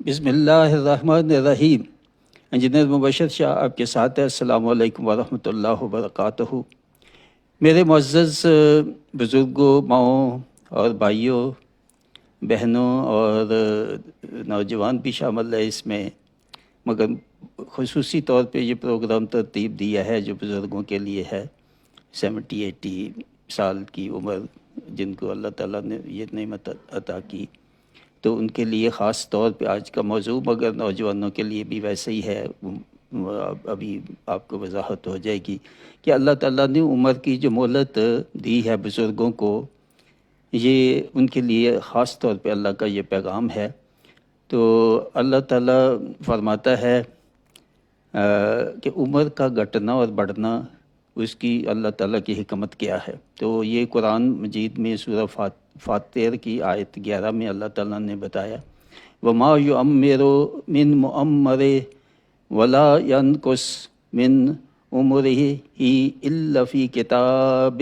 بسم اللہ الرحمن الرحیم۔ انجینئر مبشر شاہ آپ کے ساتھ ہے۔ السلام علیکم ورحمۃ اللہ وبرکاتہ۔ میرے معزز بزرگوں، ماؤں اور بھائیوں، بہنوں اور نوجوان بھی شامل ہے اس میں، مگر خصوصی طور پہ یہ پروگرام ترتیب دیا ہے جو بزرگوں کے لیے ہے، 70-80 سال کی عمر جن کو اللہ تعالیٰ نے یہ نعمت عطا کی، تو ان کے لیے خاص طور پہ آج کا موضوع، مگر نوجوانوں کے لیے بھی ویسے ہی ہے۔ ابھی آپ کو وضاحت ہو جائے گی کہ اللہ تعالیٰ نے عمر کی جو مہلت دی ہے بزرگوں کو، یہ ان کے لیے خاص طور پہ اللہ کا یہ پیغام ہے۔ تو اللہ تعالیٰ فرماتا ہے کہ عمر کا گھٹنا اور بڑھنا اس کی اللہ تعالیٰ کی حکمت کیا ہے۔ تو یہ قرآن مجید میں سورہ فاتر کی آیت 11 میں اللہ تعالیٰ نے بتایا، وَمَا يُعَمِّرُ مِن مُعَمَّرٍ وَلَا يَنْقُصُ مِن عُمُرِهِ إِلَّا فِي كِتَابٍ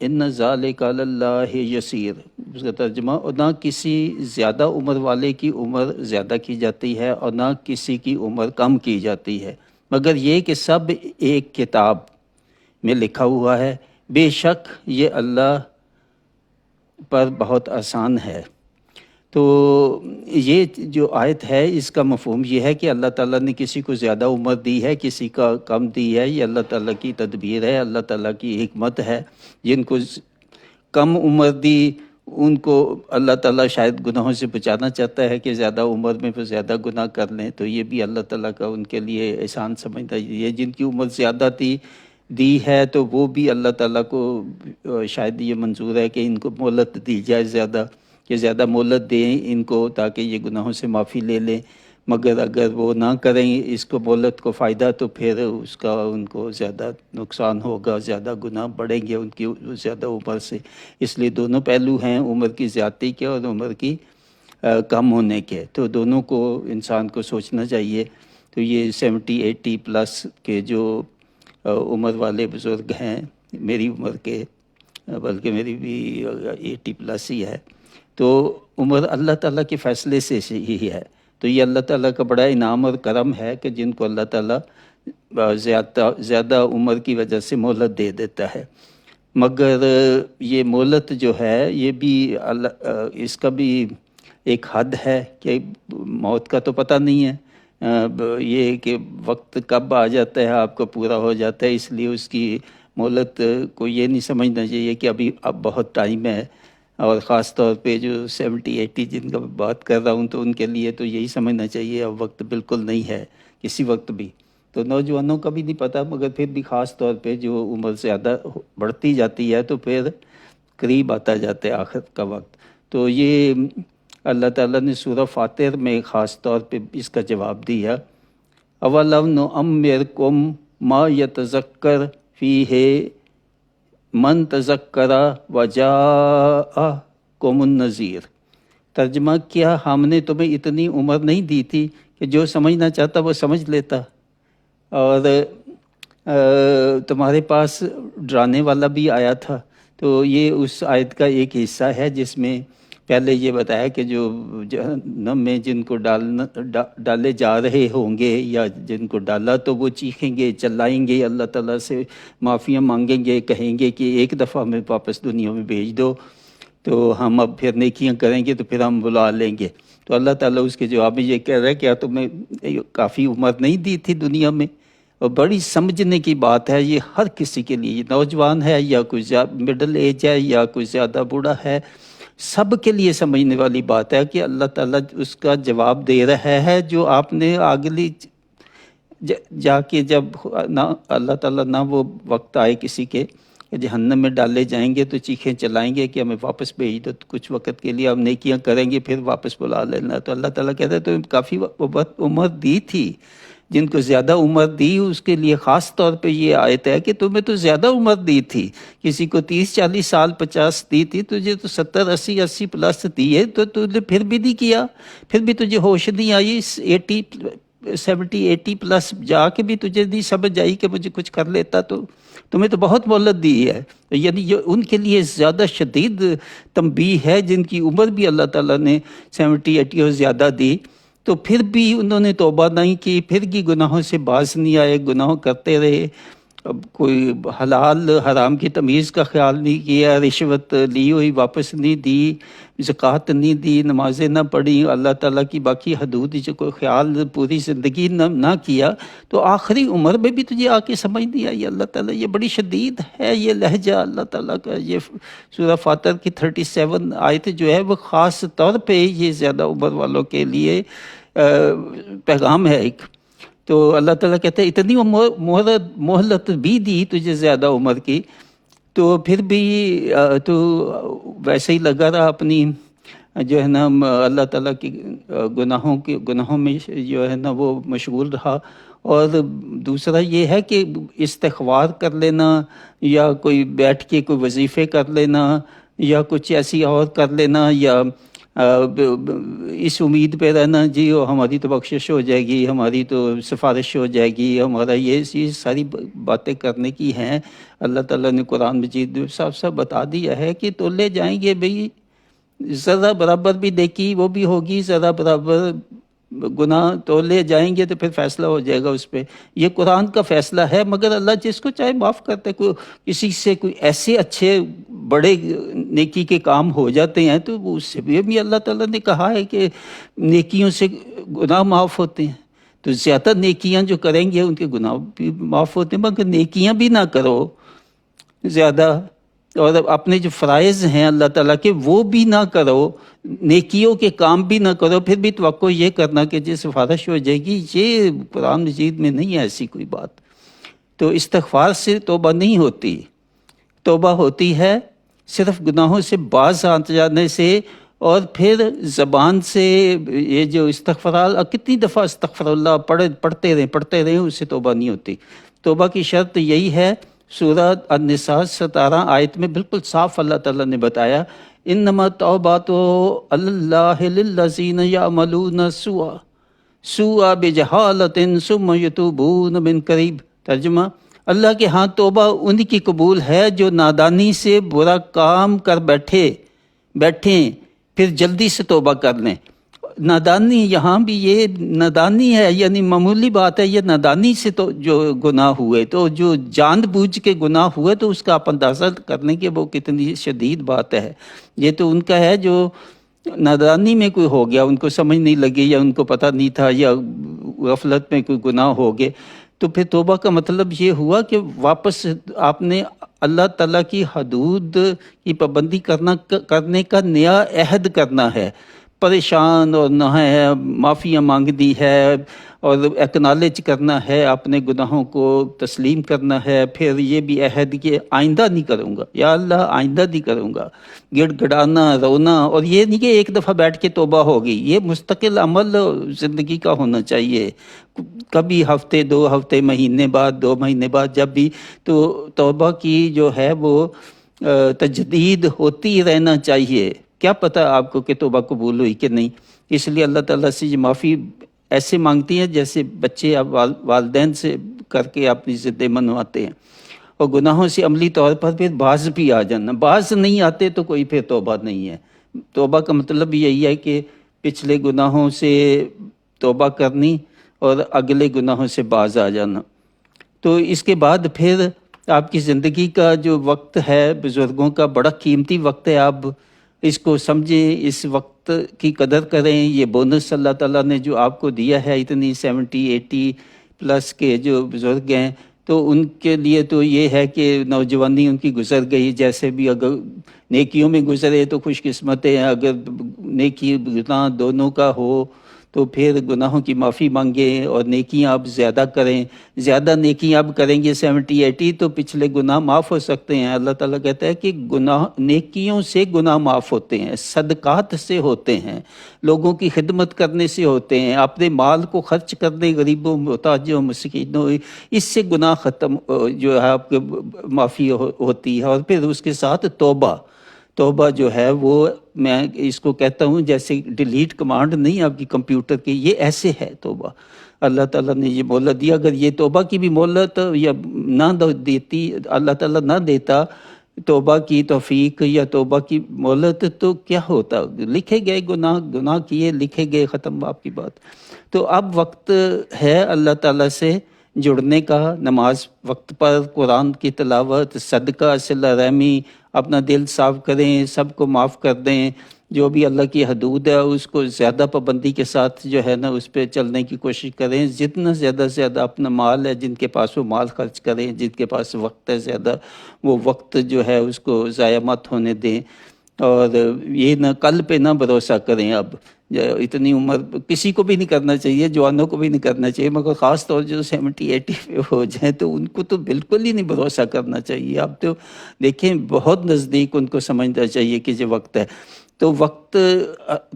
ان ذالک علی اللہ یسیر۔ اس کا ترجمہ، اور نہ کسی زیادہ عمر والے کی عمر زیادہ کی جاتی ہے اور نہ کسی کی عمر کم کی جاتی ہے، مگر یہ کہ سب ایک کتاب میں لکھا ہوا ہے، بے شک یہ اللہ پر بہت آسان ہے۔ تو یہ جو آیت ہے اس کا مفہوم یہ ہے کہ اللہ تعالیٰ نے کسی کو زیادہ عمر دی ہے، کسی کا کم دی ہے، یہ اللہ تعالیٰ کی تدبیر ہے، اللہ تعالیٰ کی حکمت ہے۔ جن کو کم عمر دی ان کو اللہ تعالیٰ شاید گناہوں سے بچانا چاہتا ہے کہ زیادہ عمر میں پھر زیادہ گناہ کر لیں، تو یہ بھی اللہ تعالیٰ کا ان کے لیے احسان سمجھتا ہے۔ یہ جن کی عمر زیادہ دی ہے تو وہ بھی اللہ تعالیٰ کو شاید یہ منظور ہے کہ ان کو مہلت دی جائے زیادہ، کہ زیادہ مہلت دیں ان کو تاکہ یہ گناہوں سے معافی لے لیں، مگر اگر وہ نہ کریں اس کو مہلت کو فائدہ تو پھر اس کا ان کو زیادہ نقصان ہوگا، زیادہ گناہ بڑھیں گے ان کی زیادہ عمر سے۔ اس لیے دونوں پہلو ہیں، عمر کی زیادتی کے اور عمر کی کم ہونے کے، تو دونوں کو انسان کو سوچنا چاہیے۔ تو یہ 70-80 پلس کے جو عمر والے بزرگ ہیں، میری عمر کے، بلکہ میری بھی 80 پلس ہی ہے، تو عمر اللہ تعالیٰ کے فیصلے سے ہی ہے۔ تو یہ اللہ تعالیٰ کا بڑا انعام اور کرم ہے کہ جن کو اللہ تعالیٰ زیادہ عمر کی وجہ سے مہلت دے دیتا ہے، مگر یہ مہلت جو ہے یہ بھی اس کا بھی ایک حد ہے کہ موت کا تو پتہ نہیں ہے، یہ کہ وقت کب آ جاتا ہے آپ کو پورا ہو جاتا ہے، اس لیے اس کی مہلت کو یہ نہیں سمجھنا چاہیے کہ اب بہت ٹائم ہے۔ اور خاص طور پہ جو 70-80 جن کا بات کر رہا ہوں تو ان کے لیے تو یہی سمجھنا چاہیے اب وقت بالکل نہیں ہے کسی وقت بھی۔ تو نوجوانوں کا بھی نہیں پتہ، مگر پھر بھی خاص طور پہ جو عمر زیادہ بڑھتی جاتی ہے تو پھر قریب آتا جاتا ہے آخر کا وقت۔ تو یہ اللہ تعالیٰ نے سورہ فاتر میں خاص طور پہ اس کا جواب دیا، اولم نعمرکم ما یتذکر فیہ من تذکر وجاءکم النذیر۔ ترجمہ، کیا ہم نے تمہیں اتنی عمر نہیں دی تھی کہ جو سمجھنا چاہتا وہ سمجھ لیتا، اور تمہارے پاس ڈرانے والا بھی آیا تھا۔ تو یہ اس آیت کا ایک حصہ ہے جس میں پہلے یہ بتایا کہ جو جہنم میں جن کو ڈالے جا رہے ہوں گے یا جن کو ڈالا تو وہ چیخیں گے، چلائیں گے، اللہ تعالیٰ سے معافیاں مانگیں گے، کہیں گے کہ ایک دفعہ ہمیں واپس دنیا میں بھیج دو تو ہم اب پھر نیکیاں کریں گے تو پھر ہم بلا لیں گے۔ تو اللہ تعالیٰ اس کے جواب میں یہ کہہ رہا ہے، کیا تمہیں کافی عمر نہیں دی تھی دنیا میں؟ اور بڑی سمجھنے کی بات ہے یہ ہر کسی کے لیے، نوجوان ہے یا کوئی مڈل ایج ہے یا کوئی زیادہ بوڑھا ہے، سب کے لیے سمجھنے والی بات ہے کہ اللہ تعالیٰ اس کا جواب دے رہا ہے جو آپ نے اگلی جا کے جب اللہ تعالیٰ نہ وہ وقت آئے کسی کے کہ جہنم میں ڈالے جائیں گے تو چیخیں چلائیں گے کہ ہمیں واپس بھیج دو، کچھ وقت کے لیے ہم نیکیاں کریں گے پھر واپس بلا لینا۔ تو اللہ تعالیٰ کہتا ہے تو کافی عمر دی تھی، جن کو زیادہ عمر دی اس کے لیے خاص طور پہ یہ آیت ہے کہ تمہیں تو زیادہ عمر دی تھی، کسی کو 30-40 سال 50 دی تھی، تجھے تو 70-80 پلس دی ہے تو نے پھر بھی نہیں کیا، پھر بھی تجھے ہوش نہیں آئی 80 70-80 پلس جا کے بھی تجھے نہیں سمجھ آئی کہ مجھے کچھ کر لیتا تو تمہیں تو بہت مہلت دی ہے. یعنی یہ ان کے لیے زیادہ شدید تنبیہ ہے جن کی عمر بھی اللہ تعالیٰ نے 70-80 اور زیادہ دی، تو پھر بھی انہوں نے توبہ نہیں کی، پھر بھی گناہوں سے باز نہیں آئے، گناہ کرتے رہے. اب کوئی حلال حرام کی تمیز کا خیال نہیں کیا، رشوت لی ہوئی واپس نہیں دی، زکوٰۃ نہیں دی، نمازیں نہ پڑھی، اللہ تعالیٰ کی باقی حدود جو کوئی خیال پوری زندگی نہ کیا، تو آخری عمر میں بھی تجھے آ کے سمجھ نہیں آئی اللہ تعالیٰ. یہ بڑی شدید ہے یہ لہجہ اللہ تعالیٰ کا. یہ سورہ فاتر کی 37 آیت جو ہے وہ خاص طور پہ یہ زیادہ عمر والوں کے لیے پیغام ہے ایک. تو اللہ تعالیٰ کہتے ہیں اتنی مہلت بھی دی تجھے زیادہ عمر کی، تو پھر بھی تو ویسے ہی لگا رہا اپنی جو ہے نا اللہ تعالیٰ کی گناہوں میں جو ہے نا وہ مشغول رہا. اور دوسرا یہ ہے کہ استغفار کر لینا یا کوئی بیٹھ کے کوئی وظیفے کر لینا یا کچھ ایسی اور کر لینا، یا اس امید پہ رہنا جی ہماری تو بخشش ہو جائے گی، ہماری تو سفارش ہو جائے گی، ہمارا یہ ساری باتیں کرنے کی ہیں. اللہ تعالیٰ نے قرآن مجید صاف صاف بتا دیا ہے کہ تو لے جائیں گے بھئی، ذرا برابر بھی نیکی وہ بھی ہوگی، ذرا برابر گناہ تو لے جائیں گے، تو پھر فیصلہ ہو جائے گا اس پہ. یہ قرآن کا فیصلہ ہے، مگر اللہ جس کو چاہے معاف کرتا ہے. کوئی کسی سے کوئی ایسے اچھے بڑے نیکی کے کام ہو جاتے ہیں تو اس سے بھی اللہ تعالیٰ نے کہا ہے کہ نیکیوں سے گناہ معاف ہوتے ہیں. تو زیادہ نیکیاں جو کریں گے ان کے گناہ بھی معاف ہوتے ہیں، مگر نیکیاں بھی نہ کرو زیادہ، اور اپنے جو فرائض ہیں اللہ تعالیٰ کے وہ بھی نہ کرو، نیکیوں کے کام بھی نہ کرو، پھر بھی توقع یہ کرنا کہ جس سفارش ہو جائے گی. یہ قرآن مجید میں نہیں ہے ایسی کوئی بات. تو استغفار سے توبہ نہیں ہوتی، توبہ ہوتی ہے صرف گناہوں سے باز آ جانے سے. اور پھر زبان سے یہ جو استغفار، کتنی دفعہ استغفر اللہ پڑھتے رہیں اس سے توبہ نہیں ہوتی. توبہ کی شرط یہی ہے، سورہ النساء 17 آیت میں بالکل صاف اللہ تعالیٰ نے بتایا، انما التوبۃ علی اللہ للذین یعملون السوء بجہالۃ ثم یتوبون من قریب. ترجمہ، اللہ کے ہاں توبہ ان کی قبول ہے جو نادانی سے برا کام کر بیٹھیں پھر جلدی سے توبہ کر لیں. نادانی یہاں بھی یہ نادانی ہے، یعنی معمولی بات ہے. یہ نادانی سے تو جو گناہ ہوئے، تو جو جان بوجھ کے گناہ ہوئے تو اس کا آپ اندازہ کرنے کے وہ کتنی شدید بات ہے. یہ تو ان کا ہے جو نادانی میں کوئی ہو گیا، ان کو سمجھ نہیں لگی یا ان کو پتہ نہیں تھا یا غفلت میں کوئی گناہ ہو گئے. تو پھر توبہ کا مطلب یہ ہوا کہ واپس آپ نے اللہ تعالیٰ کی حدود کی پابندی کرنے کا نیا عہد کرنا ہے. پریشان اور نہ ہے معافیاں مانگنی ہے اور ایکنالج کرنا ہے، اپنے گناہوں کو تسلیم کرنا ہے. پھر یہ بھی عہد کہ آئندہ نہیں کروں گا، یا اللہ آئندہ نہیں کروں گا. گڑ گڑانا، رونا، اور یہ نہیں کہ ایک دفعہ بیٹھ کے توبہ ہوگی. یہ مستقل عمل زندگی کا ہونا چاہیے. کبھی ہفتے، 2 ہفتے، مہینے بعد، 2 مہینے بعد، جب بھی. تو توبہ کی جو ہے وہ تجدید ہوتی رہنا چاہیے. کیا پتہ آپ کو کہ توبہ قبول ہوئی کہ نہیں. اس لیے اللہ تعالیٰ سے یہ معافی ایسے مانگتی ہیں جیسے بچے اب والدین سے کر کے اپنی ضدیں منواتے ہیں. اور گناہوں سے عملی طور پر پھر باز بھی آ جانا. باز نہیں آتے تو کوئی پھر توبہ نہیں ہے. توبہ کا مطلب یہی ہے کہ پچھلے گناہوں سے توبہ کرنی اور اگلے گناہوں سے باز آ جانا. تو اس کے بعد پھر آپ کی زندگی کا جو وقت ہے، بزرگوں کا بڑا قیمتی وقت ہے. آپ اس کو سمجھیں، اس وقت کی قدر کریں. یہ بونس اللہ تعالیٰ نے جو آپ کو دیا ہے، اتنی 70-80 پلس کے جو بزرگ ہیں، تو ان کے لیے تو یہ ہے کہ نوجوانی ان کی گزر گئی. جیسے بھی اگر نیکیوں میں گزرے تو خوش قسمت ہیں، اگر نیکی گناہ دونوں کا ہو تو پھر گناہوں کی معافی مانگیں اور نیکیاں آپ زیادہ کریں. زیادہ نیکیاں آپ کریں گے 70-80 تو پچھلے گناہ معاف ہو سکتے ہیں. اللہ تعالیٰ کہتا ہے کہ نیکیوں سے گناہ معاف ہوتے ہیں، صدقات سے ہوتے ہیں، لوگوں کی خدمت کرنے سے ہوتے ہیں، اپنے مال کو خرچ کرنے، غریبوں، محتاجوں، مسکینوں، اس سے گناہ ختم جو ہے آپ کے معافی ہوتی ہے. اور پھر اس کے ساتھ توبہ. توبہ جو ہے وہ میں اس کو کہتا ہوں جیسے ڈیلیٹ کمانڈ نہیں آپ کی کمپیوٹر کی، یہ ایسے ہے توبہ۔ اللہ تعالیٰ نے یہ مہلت دیا، اگر یہ توبہ کی بھی مہلت یا نہ دیتی، اللہ تعالیٰ نہ دیتا توبہ کی توفیق یا توبہ کی مہلت، تو کیا ہوتا؟ لکھے گئے گناہ کیے، لکھے گئے، ختم آپ کی بات۔ تو اب وقت ہے اللہ تعالیٰ سے جڑنے کا، نماز وقت پر، قرآن کی تلاوت، صدقہ، صلہ رحمی، اپنا دل صاف کریں، سب کو معاف کر دیں، جو بھی اللہ کی حدود ہے اس کو زیادہ پابندی کے ساتھ جو ہے نا اس پہ چلنے کی کوشش کریں، جتنا زیادہ سے زیادہ اپنا مال ہے، جن کے پاس وہ مال خرچ کریں، جن کے پاس وقت ہے زیادہ وہ وقت جو ہے اس کو ضائع مت ہونے دیں، اور یہ نہ کل پہ نہ بھروسہ کریں۔ اب اتنی عمر کسی کو بھی نہیں کرنا چاہیے، جوانوں کو بھی نہیں کرنا چاہیے، مگر خاص طور جو 70-80 پہ ہو جائیں تو ان کو تو بالکل ہی نہیں بھروسہ کرنا چاہیے۔ اب تو دیکھیں بہت نزدیک ان کو سمجھنا چاہیے کہ یہ وقت ہے۔ تو وقت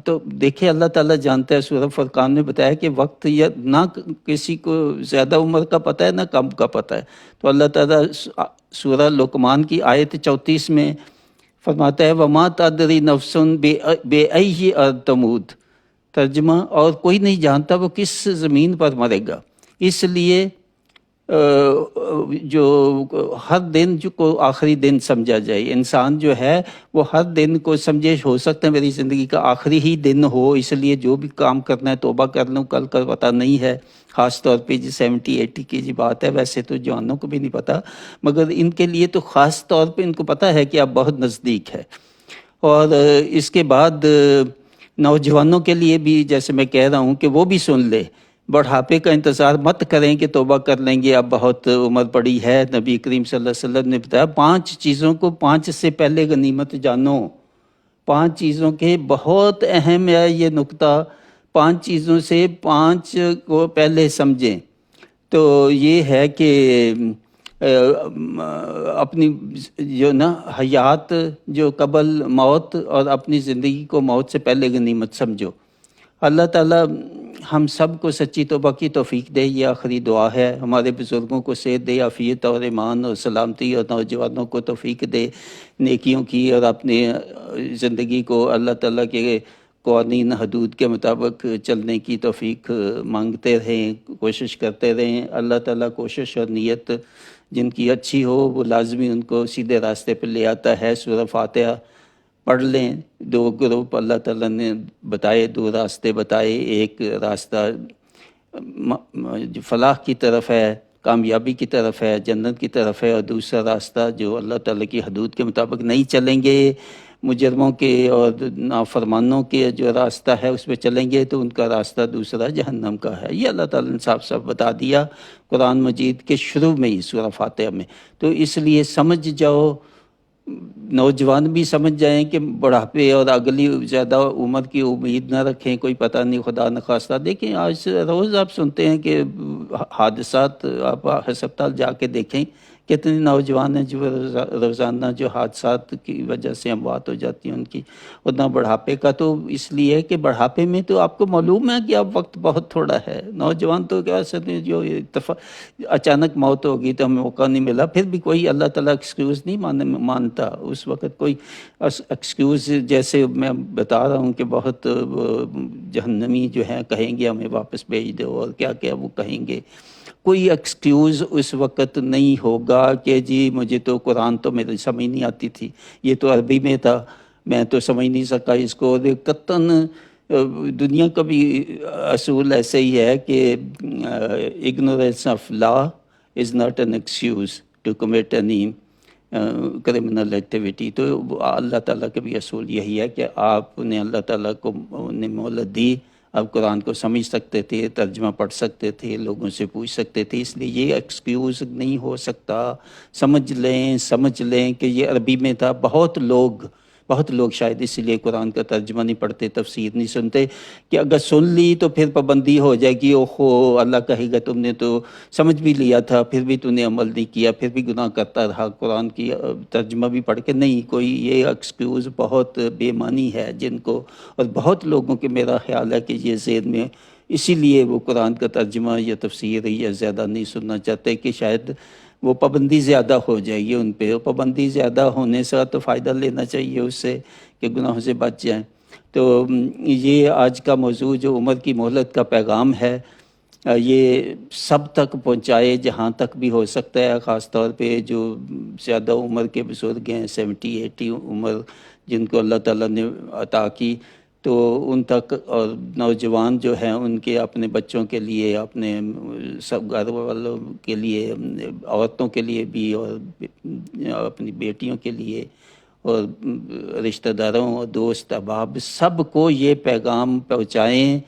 تو دیکھیں اللہ تعالیٰ جانتا ہے، سورہ فرقان میں بتایا کہ وقت یا نہ کسی کو زیادہ عمر کا پتہ ہے نہ کم کا پتہ ہے۔ تو اللہ تعالیٰ سورہ لقمان کی آیت 34 میں فرماتا ہے وَمَا تَدْرِي نَفْسٌ بِأَيِّ أَرْضٍ تَمُوتُ، ترجمہ، اور کوئی نہیں جانتا وہ کس زمین پر مرے گا۔ اس لیے جو ہر دن جو کو آخری دن سمجھا جائے، انسان جو ہے وہ ہر دن کو سمجھے، ہو سکتا ہے میری زندگی کا آخری ہی دن ہو، اس لیے جو بھی کام کرنا ہے توبہ کر لوں، کل کا پتہ نہیں ہے۔ خاص طور پہ جو 70-80 کی جی بات ہے، ویسے تو جوانوں کو بھی نہیں پتہ، مگر ان کے لیے تو خاص طور پہ ان کو پتہ ہے کہ اب بہت نزدیک ہے۔ اور اس کے بعد نوجوانوں کے لیے بھی جیسے میں کہہ رہا ہوں کہ وہ بھی سن لے، بڑھاپے کا انتظار مت کریں کہ توبہ کر لیں گے، اب بہت عمر پڑی ہے۔ نبی کریم صلی اللہ علیہ وسلم نے بتایا 5 چیزوں کو 5 سے پہلے غنیمت جانو۔ 5 چیزوں کے بہت اہم ہے یہ نقطہ، 5 چیزوں سے 5 کو پہلے سمجھیں۔ تو یہ ہے کہ اپنی جو نا حیات جو قبل موت، اور اپنی زندگی کو موت سے پہلے غنیمت سمجھو۔ اللہ تعالیٰ ہم سب کو سچی توبہ کی توفیق دے، یہ آخری دعا ہے۔ ہمارے بزرگوں کو صحت دے، عافیت اور ایمان اور سلامتی، اور نوجوانوں کو توفیق دے نیکیوں کی، اور اپنی زندگی کو اللہ تعالیٰ کے قوانین حدود کے مطابق چلنے کی توفیق مانگتے رہیں، کوشش کرتے رہیں۔ اللہ تعالیٰ کوشش اور نیت جن کی اچھی ہو وہ لازمی ان کو سیدھے راستے پہ لے آتا ہے۔ سورہ فاتحہ پڑھ لیں۔ 2 گروپ اللہ تعالیٰ نے بتائے، 2 راستے بتائے، ایک راستہ فلاح کی طرف ہے، کامیابی کی طرف ہے، جنت کی طرف ہے، اور دوسرا راستہ جو اللہ تعالیٰ کی حدود کے مطابق نہیں چلیں گے، مجرموں کے اور نافرمانوں کے جو راستہ ہے اس پہ چلیں گے تو ان کا راستہ دوسرا جہنم کا ہے۔ یہ اللہ تعالیٰ نے صاف صاف بتا دیا قرآن مجید کے شروع میں ہی، سورہ فاتحہ میں۔ تو اس لیے سمجھ جاؤ، نوجوان بھی سمجھ جائیں کہ بڑھاپے اور اگلی زیادہ عمر کی امید نہ رکھیں، کوئی پتہ نہیں، خدا نخواستہ۔ دیکھیں آج روز آپ سنتے ہیں کہ حادثات، آپ ہسپتال جا کے دیکھیں کتنے نوجوان ہیں جو روزانہ جو حادثات کی وجہ سے اموات ہو جاتی ہیں ان کی، اتنا بڑھاپے کا۔ تو اس لیے کہ بڑھاپے میں تو آپ کو معلوم ہے کہ اب وقت بہت تھوڑا ہے۔ نوجوان تو کیا سکتے جو اچانک موت ہوگی تو ہمیں موقع نہیں ملا، پھر بھی کوئی اللہ تعالیٰ ایکسکیوز نہیں مانتا اس وقت، کوئی ایکسکیوز جیسے میں بتا رہا ہوں کہ بہت جہنمی جو ہیں کہیں گے ہمیں واپس بھیج دو، اور کیا کیا وہ کہیں گے۔ کوئی ایکسکیوز اس وقت نہیں ہوگا کہ جی مجھے تو قرآن تو میری سمجھ نہیں آتی تھی، یہ تو عربی میں تھا، میں تو سمجھ نہیں سکا اس کو۔ قطعاً دنیا کا بھی اصول ایسے ہی ہے کہ ignorance of law is not an excuse to commit any criminal activity۔ تو اللہ تعالیٰ کا بھی اصول یہی ہے کہ آپ نے اللہ تعالیٰ کو نے مہلت دی، اب قرآن کو سمجھ سکتے تھے، ترجمہ پڑھ سکتے تھے، لوگوں سے پوچھ سکتے تھے، اس لیے یہ ایکسکیوز نہیں ہو سکتا۔ سمجھ لیں کہ یہ عربی میں تھا۔ بہت لوگ شاید اسی لیے قرآن کا ترجمہ نہیں پڑھتے، تفسیر نہیں سنتے، کہ اگر سن لی تو پھر پابندی ہو جائے گی، اوہو اللہ کہے گا تم نے تو سمجھ بھی لیا تھا پھر بھی تو نے عمل نہیں کیا، پھر بھی گناہ کرتا رہا، قرآن کی ترجمہ بھی پڑھ کے نہیں۔ کوئی یہ ایکسکیوز بہت بے معنی ہے جن کو، اور بہت لوگوں کے میرا خیال ہے کہ یہ ذہن میں اسی لیے وہ قرآن کا ترجمہ یا تفسیر یا زیادہ نہیں سننا چاہتے کہ شاید وہ پابندی زیادہ ہو جائے گی ان پہ، پابندی زیادہ ہونے سے تو فائدہ لینا چاہیے اس سے کہ گناہوں سے بچ جائیں۔ تو یہ آج کا موضوع جو عمر کی مہلت کا پیغام ہے، یہ سب تک پہنچائے جہاں تک بھی ہو سکتا ہے، خاص طور پہ جو زیادہ عمر کے بزرگ ہیں، 70-80 عمر جن کو اللہ تعالیٰ نے عطا کی، تو ان تک، اور نوجوان جو ہیں ان کے اپنے بچوں کے لیے، اپنے سب گھر والوں کے لیے، عورتوں کے لیے بھی، اور اپنی بیٹیوں کے لیے، اور رشتہ داروں اور دوست احباب سب کو یہ پیغام پہنچائیں،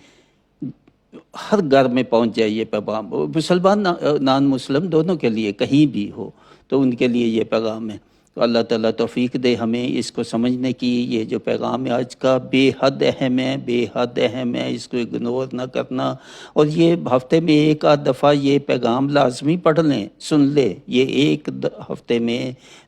ہر گھر میں پہنچ جائے یہ پیغام، مسلمان نان مسلم دونوں کے لیے کہیں بھی ہو تو ان کے لیے یہ پیغام ہے۔ تو اللہ تعالیٰ توفیق دے ہمیں اس کو سمجھنے کی۔ یہ جو پیغام ہے آج کا بے حد اہم ہے، بے حد اہم ہے، اس کو اگنور نہ کرنا، اور یہ ہفتے میں ایک آدھ دفعہ یہ پیغام لازمی پڑھ لیں، سن لیں، یہ ایک ہفتے میں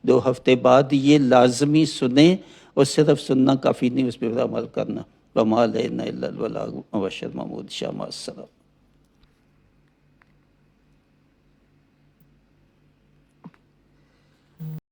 2 ہفتے بعد یہ لازمی سنیں، اور صرف سننا کافی نہیں، اس پہ عمل کرنا۔ وما علینا الا البلاغ، مبشر محمود شاہ، مع السلام۔